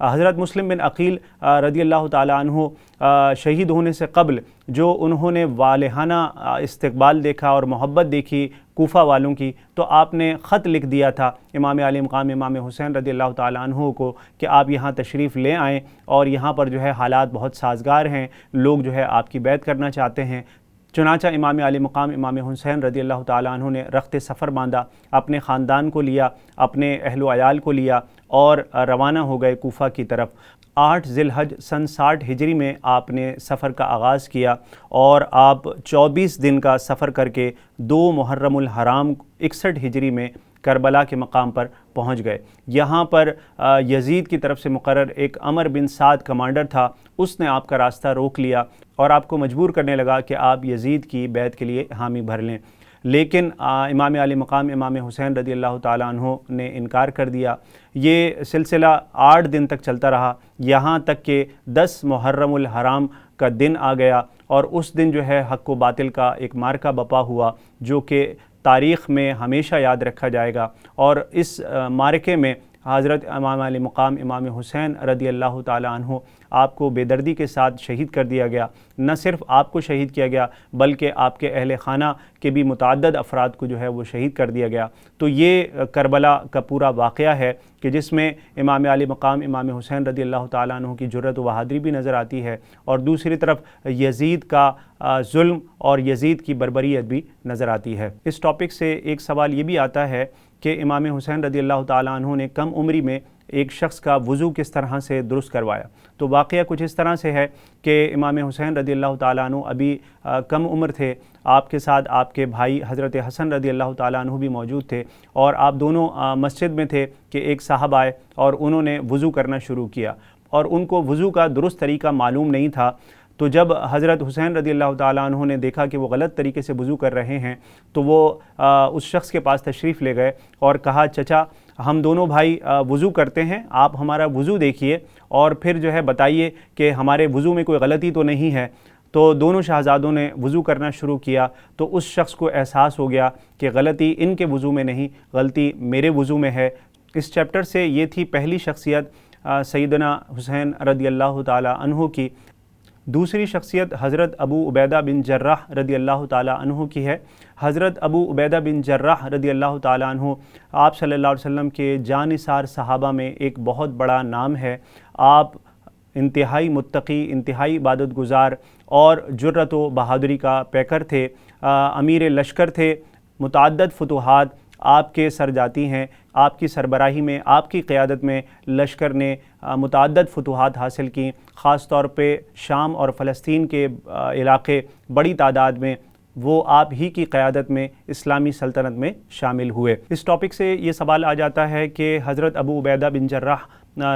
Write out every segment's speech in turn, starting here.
حضرت مسلم بن عقیل رضی اللہ تعالیٰ عنہ شہید ہونے سے قبل جو انہوں نے والہانہ استقبال دیکھا اور محبت دیکھی کوفہ والوں کی، تو آپ نے خط لکھ دیا تھا امام علی مقام امام حسین رضی اللہ تعالیٰ عنہ کو کہ آپ یہاں تشریف لے آئیں، اور یہاں پر جو ہے حالات بہت سازگار ہیں، لوگ جو ہے آپ کی بیعت کرنا چاہتے ہیں۔ چنانچہ امام علی مقام امام حسین رضی اللہ تعالیٰ عنہ نے رخت سفر باندھا، اپنے خاندان کو لیا، اپنے اہل و عیال کو لیا اور روانہ ہو گئے کوفہ کی طرف۔ 8 ذی الحج سن 60 ہجری میں آپ نے سفر کا آغاز کیا، اور آپ 24 دن کا سفر کر کے 2 محرم الحرام 61 ہجری میں کربلا کے مقام پر پہنچ گئے۔ یہاں پر یزید کی طرف سے مقرر ایک عمر بن سعد کمانڈر تھا، اس نے آپ کا راستہ روک لیا اور آپ کو مجبور کرنے لگا کہ آپ یزید کی بیعت کے لیے حامی بھر لیں، لیکن امام علی مقام امام حسین رضی اللہ تعالیٰ عنہ نے انکار کر دیا۔ یہ سلسلہ 8 دن تک چلتا رہا، یہاں تک کہ 10 محرم الحرام کا دن آ گیا، اور اس دن جو ہے حق و باطل کا ایک معرکہ بپا ہوا جو کہ تاریخ میں ہمیشہ یاد رکھا جائے گا۔ اور اس معرکے میں حضرت امام علی مقام امام حسین رضی اللہ تعالیٰ عنہ آپ کو بے دردی کے ساتھ شہید کر دیا گیا۔ نہ صرف آپ کو شہید کیا گیا بلکہ آپ کے اہل خانہ کے بھی متعدد افراد کو جو ہے وہ شہید کر دیا گیا۔ تو یہ کربلا کا پورا واقعہ ہے کہ جس میں امام علی مقام امام حسین رضی اللہ تعالیٰ عنہ کی جرأت و بہادری بھی نظر آتی ہے، اور دوسری طرف یزید کا ظلم اور یزید کی بربریت بھی نظر آتی ہے۔ اس ٹاپک سے ایک سوال یہ بھی آتا ہے کہ امام حسین رضی اللہ تعالیٰ عنہ نے کم عمری میں ایک شخص کا وضو کس طرح سے درست کروایا؟ تو واقعہ کچھ اس طرح سے ہے کہ امام حسین رضی اللہ تعالیٰ عنہ ابھی کم عمر تھے، آپ کے ساتھ آپ کے بھائی حضرت حسن رضی اللہ تعالیٰ عنہ بھی موجود تھے، اور آپ دونوں مسجد میں تھے کہ ایک صاحب آئے اور انہوں نے وضو کرنا شروع کیا، اور ان کو وضو کا درست طریقہ معلوم نہیں تھا۔ تو جب حضرت حسین رضی اللہ تعالیٰ عنہ نے دیکھا کہ وہ غلط طریقے سے وضو کر رہے ہیں تو وہ اس شخص کے پاس تشریف لے گئے اور کہا، چچا ہم دونوں بھائی وضو کرتے ہیں، آپ ہمارا وضو دیکھیے اور پھر جو ہے بتائیے کہ ہمارے وضو میں کوئی غلطی تو نہیں ہے۔ تو دونوں شہزادوں نے وضو کرنا شروع کیا، تو اس شخص کو احساس ہو گیا کہ غلطی ان کے وضو میں نہیں، غلطی میرے وضو میں ہے۔ اس چیپٹر سے یہ تھی پہلی شخصیت سیدنا حسین رضی اللہ تعالیٰ عنہ کی۔ دوسری شخصیت حضرت ابو عبیدہ بن جراح رضی اللہ تعالیٰ عنہ کی ہے۔ حضرت ابو عبیدہ بن جراح رضی اللہ تعالیٰ عنہ آپ صلی اللہ علیہ وسلم کے جانثار صحابہ میں ایک بہت بڑا نام ہے۔ آپ انتہائی متقی، انتہائی عبادت گزار اور جرأت و بہادری کا پیکر تھے، امیر لشکر تھے، متعدد فتوحات آپ کے سر جاتی ہیں۔ آپ کی سربراہی میں، آپ کی قیادت میں لشکر نے متعدد فتوحات حاصل کیں، خاص طور پہ شام اور فلسطین کے علاقے بڑی تعداد میں وہ آپ ہی کی قیادت میں اسلامی سلطنت میں شامل ہوئے۔ اس ٹاپک سے یہ سوال آ جاتا ہے کہ حضرت ابو عبیدہ بن جراح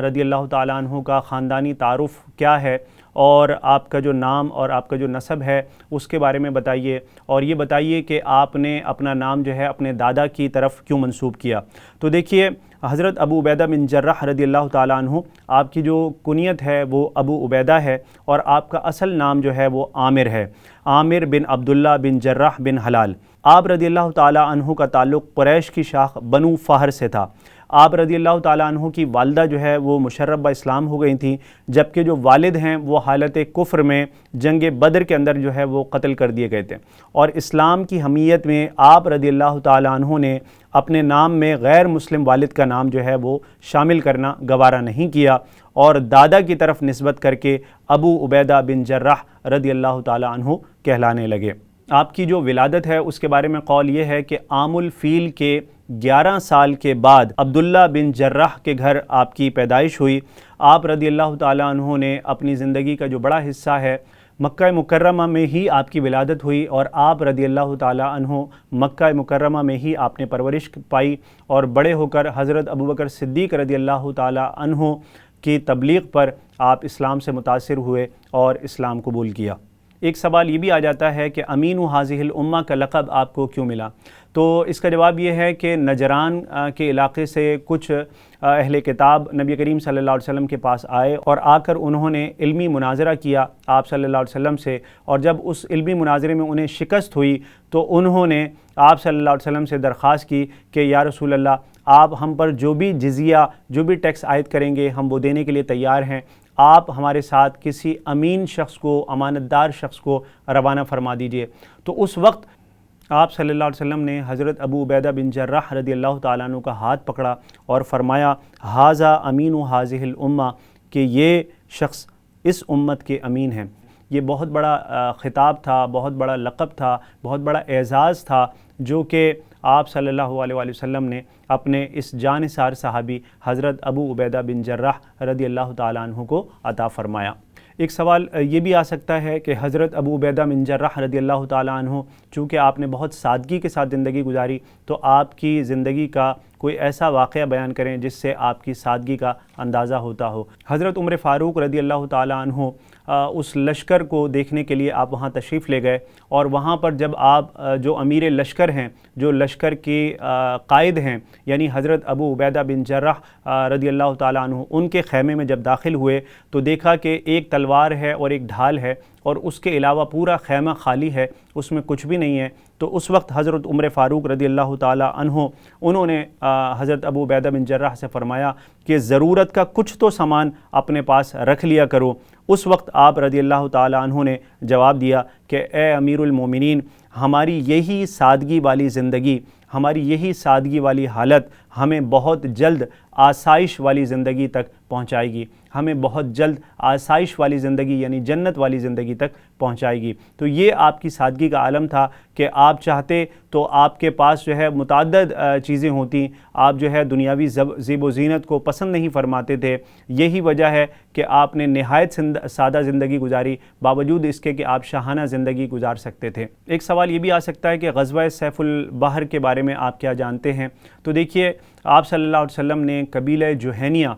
رضی اللہ تعالیٰ عنہ کا خاندانی تعارف کیا ہے، اور آپ کا جو نام اور آپ کا جو نسب ہے اس کے بارے میں بتائیے، اور یہ بتائیے کہ آپ نے اپنا نام جو ہے اپنے دادا کی طرف کیوں منسوب کیا۔ تو دیکھیے، حضرت ابو عبیدہ بن جراح رضی اللہ تعالیٰ عنہ آپ کی جو کنیت ہے وہ ابو عبیدہ ہے، اور آپ کا اصل نام جو ہے وہ عامر ہے، عامر بن عبداللہ بن جراح بن حلال۔ آپ رضی اللہ تعالیٰ عنہ کا تعلق قریش کی شاخ بنو فہر سے تھا۔ آپ رضی اللہ تعالیٰ عنہ کی والدہ جو ہے وہ مشرف اسلام ہو گئی تھیں، جبکہ جو والد ہیں وہ حالت کفر میں جنگ بدر کے اندر جو ہے وہ قتل کر دیے گئے تھے، اور اسلام کی حمیت میں آپ رضی اللہ تعالیٰ عنہ نے اپنے نام میں غیر مسلم والد کا نام جو ہے وہ شامل کرنا گوارا نہیں کیا، اور دادا کی طرف نسبت کر کے ابو عبیدہ بن جراح رضی اللہ تعالیٰ عنہ کہلانے لگے۔ آپ کی جو ولادت ہے اس کے بارے میں قول یہ ہے کہ عام الفیل کے 11 سال کے بعد عبداللہ بن جراح کے گھر آپ کی پیدائش ہوئی۔ آپ رضی اللہ تعالیٰ عنہ نے اپنی زندگی کا جو بڑا حصہ ہے مکہ مکرمہ میں ہی آپ کی ولادت ہوئی، اور آپ رضی اللہ تعالیٰ عنہ مکہ مکرمہ میں ہی آپ نے پرورش پائی، اور بڑے ہو کر حضرت ابوبکر صدیق رضی اللہ تعالیٰ عنہ کی تبلیغ پر آپ اسلام سے متاثر ہوئے اور اسلام قبول کیا۔ ایک سوال یہ بھی آ جاتا ہے کہ امین حاضح الامہ کا لقب آپ کو کیوں ملا؟ تو اس کا جواب یہ ہے کہ نجران کے علاقے سے کچھ اہل کتاب نبی کریم صلی اللہ علیہ وسلم کے پاس آئے، اور آ کر انہوں نے علمی مناظرہ کیا آپ صلی اللہ علیہ وسلم سے، اور جب اس علمی مناظرے میں انہیں شکست ہوئی تو انہوں نے آپ صلی اللہ علیہ وسلم سے درخواست کی کہ یا رسول اللہ، آپ ہم پر جو بھی جزیہ جو بھی ٹیکس عائد کریں گے ہم وہ دینے کے لیے تیار ہیں، آپ ہمارے ساتھ کسی امین شخص کو، امانت دار شخص کو روانہ فرما دیجئے۔ تو اس وقت آپ صلی اللہ علیہ وسلم نے حضرت ابو عبیدہ بن جراح رضی اللہ تعالیٰ عنہ کا ہاتھ پکڑا اور فرمایا ھذا امین ھذہ الامہ، کہ یہ شخص اس امت کے امین ہیں۔ یہ بہت بڑا خطاب تھا، بہت بڑا لقب تھا، بہت بڑا اعزاز تھا جو کہ آپ صلی اللہ علیہ وآلہ وسلم نے اپنے اس جانثار صحابی حضرت ابو عبیدہ بن جراح رضی اللہ تعالیٰ عنہ کو عطا فرمایا۔ ایک سوال یہ بھی آ سکتا ہے کہ حضرت ابو عبیدہ بن جراح رضی اللہ تعالیٰ عنہ چونکہ آپ نے بہت سادگی کے ساتھ زندگی گزاری، تو آپ کی زندگی کا کوئی ایسا واقعہ بیان کریں جس سے آپ کی سادگی کا اندازہ ہوتا ہو۔ حضرت عمر فاروق رضی اللہ تعالیٰ عنہ اس لشکر کو دیکھنے کے لیے آپ وہاں تشریف لے گئے، اور وہاں پر جب آپ جو امیر لشکر ہیں، جو لشکر کے قائد ہیں، یعنی حضرت ابو عبیدہ بن جراح رضی اللہ تعالیٰ عنہ، ان کے خیمے میں جب داخل ہوئے تو دیکھا کہ ایک تلوار ہے اور ایک ڈھال ہے، اور اس کے علاوہ پورا خیمہ خالی ہے، اس میں کچھ بھی نہیں ہے۔ تو اس وقت حضرت عمر فاروق رضی اللہ تعالیٰ عنہ انہوں نے حضرت ابو عبیدہ بن جراح سے فرمایا کہ ضرورت کا کچھ تو سامان اپنے پاس رکھ لیا کرو۔ اس وقت آپ رضی اللہ تعالیٰ عنہ نے جواب دیا کہ اے امیر المومنین، ہماری یہی سادگی والی زندگی، ہماری یہی سادگی والی حالت ہمیں بہت جلد آسائش والی زندگی تک پہنچائے گی، ہمیں بہت جلد آسائش والی زندگی یعنی جنت والی زندگی تک پہنچائے گی۔ تو یہ آپ کی سادگی کا عالم تھا کہ آپ چاہتے تو آپ کے پاس جو ہے متعدد چیزیں ہوتی، آپ جو ہے دنیاوی زیب و زینت کو پسند نہیں فرماتے تھے۔ یہی وجہ ہے کہ آپ نے نہایت سادہ زندگی گزاری، باوجود اس کے کہ آپ شاہانہ زندگی گزار سکتے تھے۔ ایک سوال یہ بھی آ سکتا ہے کہ غزوہ سیف البحر کے بارے میں آپ کیا جانتے ہیں؟ تو دیکھیے، آپ صلی اللہ علیہ وسلم نے قبیلہ جوہینیہ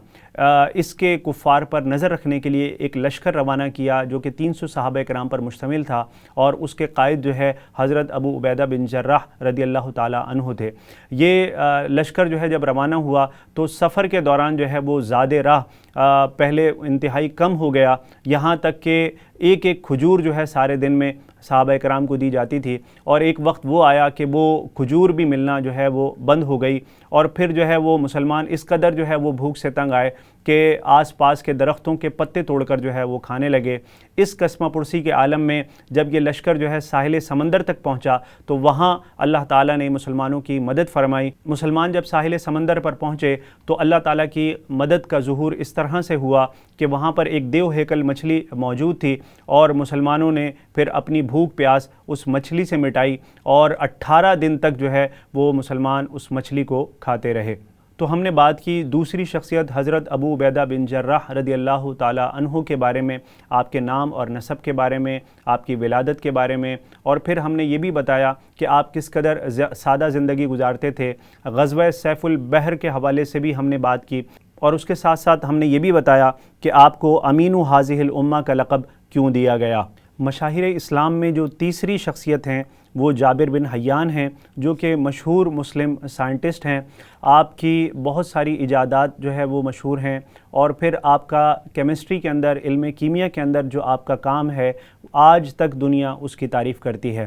اس کے کفار پر نظر رکھنے کے لیے ایک لشکر روانہ کیا جو کہ 300 صحابہ کرام پر مشتمل تھا، اور اس کے قائد جو ہے حضرت ابو عبیدہ بن جراح رضی اللہ تعالیٰ عنہ تھے۔ یہ لشکر جو ہے جب روانہ ہوا تو سفر کے دوران جو ہے وہ زاد راہ پہلے انتہائی کم ہو گیا، یہاں تک کہ ایک ایک کھجور جو ہے سارے دن میں صحابہ کرام کو دی جاتی تھی، اور ایک وقت وہ آیا کہ وہ کھجور بھی ملنا جو ہے وہ بند ہو گئی، اور پھر جو ہے وہ مسلمان اس قدر جو ہے وہ بھوک سے تنگ آئے کہ آس پاس کے درختوں کے پتے توڑ کر جو ہے وہ کھانے لگے۔ اس قسمہ پرسی کے عالم میں جب یہ لشکر جو ہے ساحل سمندر تک پہنچا تو وہاں اللہ تعالیٰ نے مسلمانوں کی مدد فرمائی۔ مسلمان جب ساحل سمندر پر پہنچے تو اللہ تعالیٰ کی مدد کا ظہور اس طرح سے ہوا کہ وہاں پر ایک دیو ہیکل مچھلی موجود تھی، اور مسلمانوں نے پھر اپنی بھوک پیاس اس مچھلی سے مٹائی، اور 18 دن تک جو ہے وہ مسلمان اس مچھلی کو کھاتے رہے۔ تو ہم نے بات کی دوسری شخصیت حضرت ابو عبیدہ بن جراح رضی اللہ تعالیٰ عنہ کے بارے میں، آپ کے نام اور نسب کے بارے میں، آپ کی ولادت کے بارے میں، اور پھر ہم نے یہ بھی بتایا کہ آپ کس قدر سادہ زندگی گزارتے تھے۔ غزوہ سیف البحر کے حوالے سے بھی ہم نے بات کی، اور اس کے ساتھ ساتھ ہم نے یہ بھی بتایا کہ آپ کو امین ھذہ الامہ کا لقب کیوں دیا گیا۔ مشاہیر اسلام میں جو تیسری شخصیت ہیں وہ جابر بن حیان ہیں، جو کہ مشہور مسلم سائنٹسٹ ہیں۔ آپ کی بہت ساری ایجادات جو ہے وہ مشہور ہیں، اور پھر آپ کا کیمسٹری کے اندر، علم کیمیا کے اندر جو آپ کا کام ہے آج تک دنیا اس کی تعریف کرتی ہے۔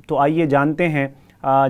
تو آئیے جانتے ہیں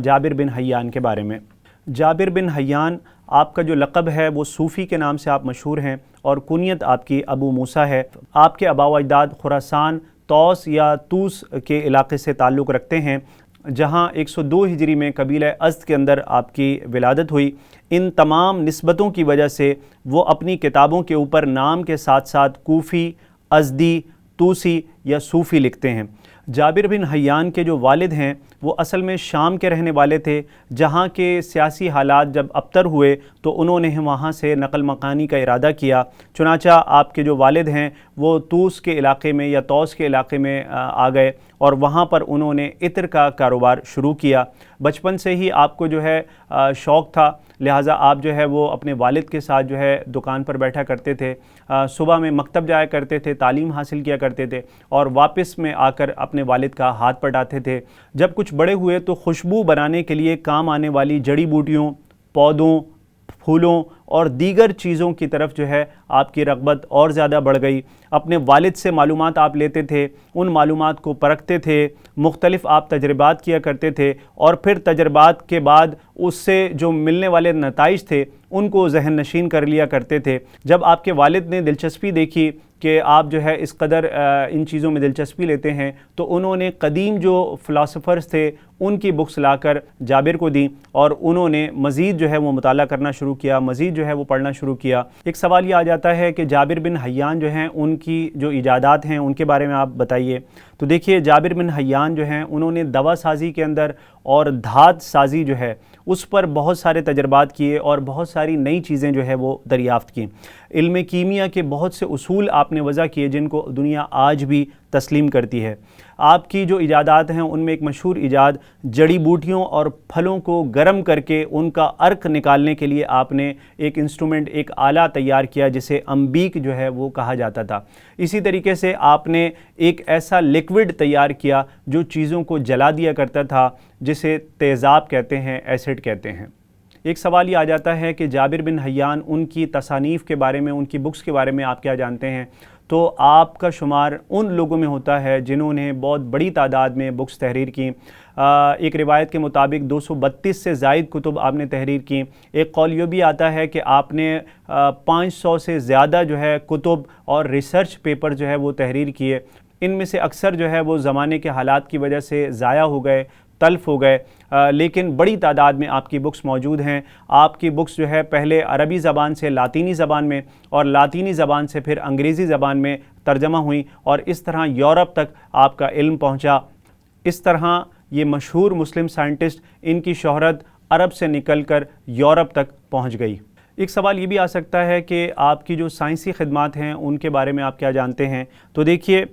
جابر بن حیان کے بارے میں۔ جابر بن حیان، آپ کا جو لقب ہے وہ صوفی کے نام سے آپ مشہور ہیں، اور کنیت آپ کی ابو موسیٰ ہے۔ آپ کے آباء و اجداد خراسان، طوس یا طوس کے علاقے سے تعلق رکھتے ہیں، جہاں 102 ہجری میں قبیلہ ازد کے اندر آپ کی ولادت ہوئی۔ ان تمام نسبتوں کی وجہ سے وہ اپنی کتابوں کے اوپر نام کے ساتھ ساتھ کوفی، ازدی، طوسی یا صوفی لکھتے ہیں۔ جابر بن حیان کے جو والد ہیں وہ اصل میں شام کے رہنے والے تھے، جہاں کے سیاسی حالات جب ابتر ہوئے تو انہوں نے وہاں سے نقل مکانی کا ارادہ کیا۔ چنانچہ آپ کے جو والد ہیں وہ طوس کے علاقے میں یا طوس کے علاقے میں آ گئے، اور وہاں پر انہوں نے عطر کا کاروبار شروع کیا۔ بچپن سے ہی آپ کو جو ہے شوق تھا، لہٰذا آپ جو ہے وہ اپنے والد کے ساتھ جو ہے دکان پر بیٹھا کرتے تھے، صبح میں مکتب جایا کرتے تھے، تعلیم حاصل کیا کرتے تھے، اور واپس میں آ کر اپنے والد کا ہاتھ پٹاتے تھے۔ جب کچھ بڑے ہوئے تو خوشبو بنانے کے لیے کام آنے والی جڑی بوٹیوں، پودوں، پھولوں اور دیگر چیزوں کی طرف جو ہے آپ کی رغبت اور زیادہ بڑھ گئی۔ اپنے والد سے معلومات آپ لیتے تھے، ان معلومات کو پرکھتے تھے، مختلف آپ تجربات کیا کرتے تھے، اور پھر تجربات کے بعد اس سے جو ملنے والے نتائج تھے ان کو ذہن نشین کر لیا کرتے تھے۔ جب آپ کے والد نے دلچسپی دیکھی کہ آپ جو ہے اس قدر ان چیزوں میں دلچسپی لیتے ہیں، تو انہوں نے قدیم جو فلاسفرز تھے ان کی بکس لا کر جابر کو دیں، اور انہوں نے مزید جو ہے وہ مطالعہ کرنا شروع کیا، مزید جو ہے وہ پڑھنا شروع کیا۔ ایک سوال یہ آ جاتا ہے کہ جابر بن حیان جو ہیں ان کی جو ایجادات ہیں ان کے بارے میں آپ بتائیے۔ تو دیکھیے، جابر بن حیان جو ہیں انہوں نے دوا سازی کے اندر اور دھات سازی جو ہے اس پر بہت سارے تجربات کیے اور بہت ساری نئی چیزیں جو ہے وہ دریافت کی۔ علم کیمیا کے بہت سے اصول آپ نے وضع کیے جن کو دنیا آج بھی تسلیم کرتی ہے۔ آپ کی جو ایجادات ہیں ان میں ایک مشہور ایجاد جڑی بوٹیوں اور پھلوں کو گرم کر کے ان کا عرق نکالنے کے لیے آپ نے ایک انسٹرومنٹ، ایک آلہ تیار کیا جسے امبیک جو ہے وہ کہا جاتا تھا۔ اسی طریقے سے آپ نے ایک ایسا لیکوڈ تیار کیا جو چیزوں کو جلا دیا کرتا تھا، جسے تیزاب کہتے ہیں، ایسڈ کہتے ہیں۔ ایک سوال یہ آ جاتا ہے کہ جابر بن حیان ان کی تصانیف کے بارے میں، ان کی بکس کے بارے میں آپ کیا جانتے ہیں؟ تو آپ کا شمار ان لوگوں میں ہوتا ہے جنہوں نے بہت بڑی تعداد میں بکس تحریر کی۔ ایک روایت کے مطابق 232 سے زائد کتب آپ نے تحریر کی۔ ایک قول یہ بھی آتا ہے کہ آپ نے 500 سے زیادہ جو ہے کتب اور ریسرچ پیپر جو ہے وہ تحریر کیے۔ ان میں سے اکثر جو ہے وہ زمانے کے حالات کی وجہ سے ضائع ہو گئے، تلف ہو گئے، لیکن بڑی تعداد میں آپ کی بکس موجود ہیں۔ آپ کی بکس جو ہے پہلے عربی زبان سے لاطینی زبان میں، اور لاطینی زبان سے پھر انگریزی زبان میں ترجمہ ہوئیں، اور اس طرح یورپ تک آپ کا علم پہنچا۔ اس طرح یہ مشہور مسلم سائنٹسٹ، ان کی شہرت عرب سے نکل کر یورپ تک پہنچ گئی۔ ایک سوال یہ بھی آ سکتا ہے کہ آپ کی جو سائنسی خدمات ہیں ان کے بارے میں آپ کیا جانتے ہیں؟ تو دیکھیے،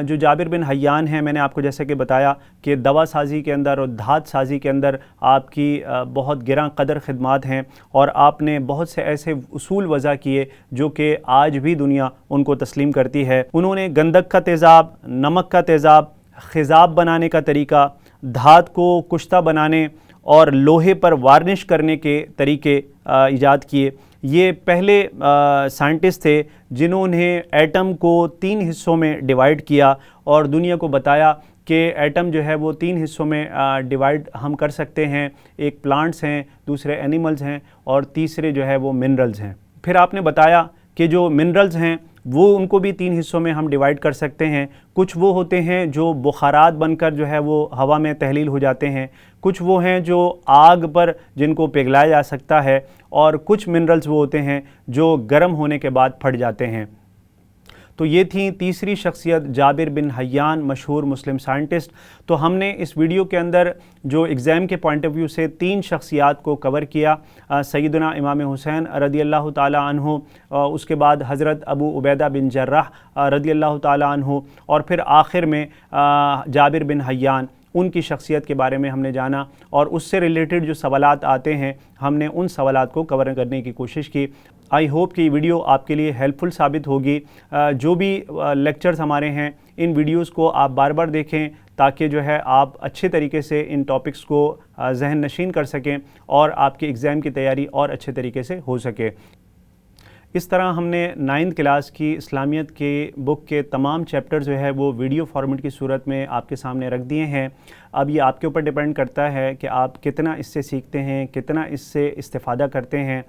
جو جابر بن حیان ہیں، میں نے آپ کو جیسے کہ بتایا کہ دوا سازی کے اندر اور دھات سازی کے اندر آپ کی بہت گراں قدر خدمات ہیں، اور آپ نے بہت سے ایسے اصول وضع کیے جو کہ آج بھی دنیا ان کو تسلیم کرتی ہے۔ انہوں نے گندک کا تیزاب، نمک کا تیزاب، خضاب بنانے کا طریقہ، دھات کو کشتہ بنانے اور لوہے پر وارنش کرنے کے طریقے ایجاد کیے۔ یہ پہلے سائنٹسٹ تھے جنہوں نے ایٹم کو 3 حصوں میں ڈیوائیڈ کیا اور دنیا کو بتایا کہ ایٹم جو ہے وہ 3 حصوں میں ڈیوائیڈ ہم کر سکتے ہیں۔ ایک پلانٹس ہیں، دوسرے اینیملز ہیں، اور تیسرے جو ہے وہ منرلز ہیں۔ پھر آپ نے بتایا کہ جو منرلز ہیں وہ ان کو بھی 3 حصوں میں ہم ڈیوائیڈ کر سکتے ہیں۔ کچھ وہ ہوتے ہیں جو بخارات بن کر جو ہے وہ ہوا میں تحلیل ہو جاتے ہیں، کچھ وہ ہیں جو آگ پر جن کو پگھلایا جا سکتا ہے، اور کچھ منرلز وہ ہوتے ہیں جو گرم ہونے کے بعد پھٹ جاتے ہیں۔ تو یہ تھیں تیسری شخصیت جابر بن حیان، مشہور مسلم سائنٹسٹ۔ تو ہم نے اس ویڈیو کے اندر جو ایگزام کے پوائنٹ آف ویو سے 3 شخصیات کو کور کیا، سیدنا امام حسین رضی اللہ تعالی عنہ، اس کے بعد حضرت ابو عبیدہ بن جراح رضی اللہ تعالی عنہ، اور پھر آخر میں جابر بن حیان، ان کی شخصیت کے بارے میں ہم نے جانا، اور اس سے ریلیٹڈ جو سوالات آتے ہیں ہم نے ان سوالات کو کور کرنے کی کوشش کی۔ آئی ہوپ کہ یہ ویڈیو آپ کے لیے ہیلپ فل ثابت ہوگی۔ جو بھی لیکچرز ہمارے ہیں ان ویڈیوز کو آپ بار بار دیکھیں تاکہ جو ہے آپ اچھے طریقے سے ان ٹاپکس کو ذہن نشین کر سکیں اور آپ کی ایگزام کی تیاری اور اچھے طریقے سے ہو سکے۔ اس طرح ہم نے 9th کلاس کی اسلامیت کے بک کے تمام چیپٹر جو ہے وہ ویڈیو فارمیٹ کی صورت میں آپ کے سامنے رکھ دیے ہیں۔ اب یہ آپ کے اوپر ڈیپینڈ کرتا ہے کہ آپ کتنا اس سے سیکھتے ہیں، کتنا اس سے استفادہ کرتے ہیں۔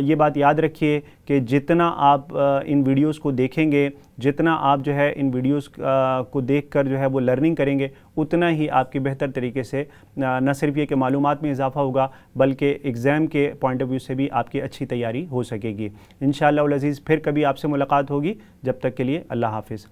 یہ بات یاد رکھیے کہ جتنا آپ ان ویڈیوز کو دیکھیں گے، جتنا آپ جو ہے ان ویڈیوز کو دیکھ کر جو ہے وہ لرننگ کریں گے، اتنا ہی آپ کی بہتر طریقے سے نہ صرف یہ کہ معلومات میں اضافہ ہوگا بلکہ ایگزام کے پوائنٹ آف ویو سے بھی آپ کی اچھی تیاری ہو سکے گی۔ انشاءاللہ العزیز پھر کبھی آپ سے ملاقات ہوگی، جب تک کے لیے اللہ حافظ۔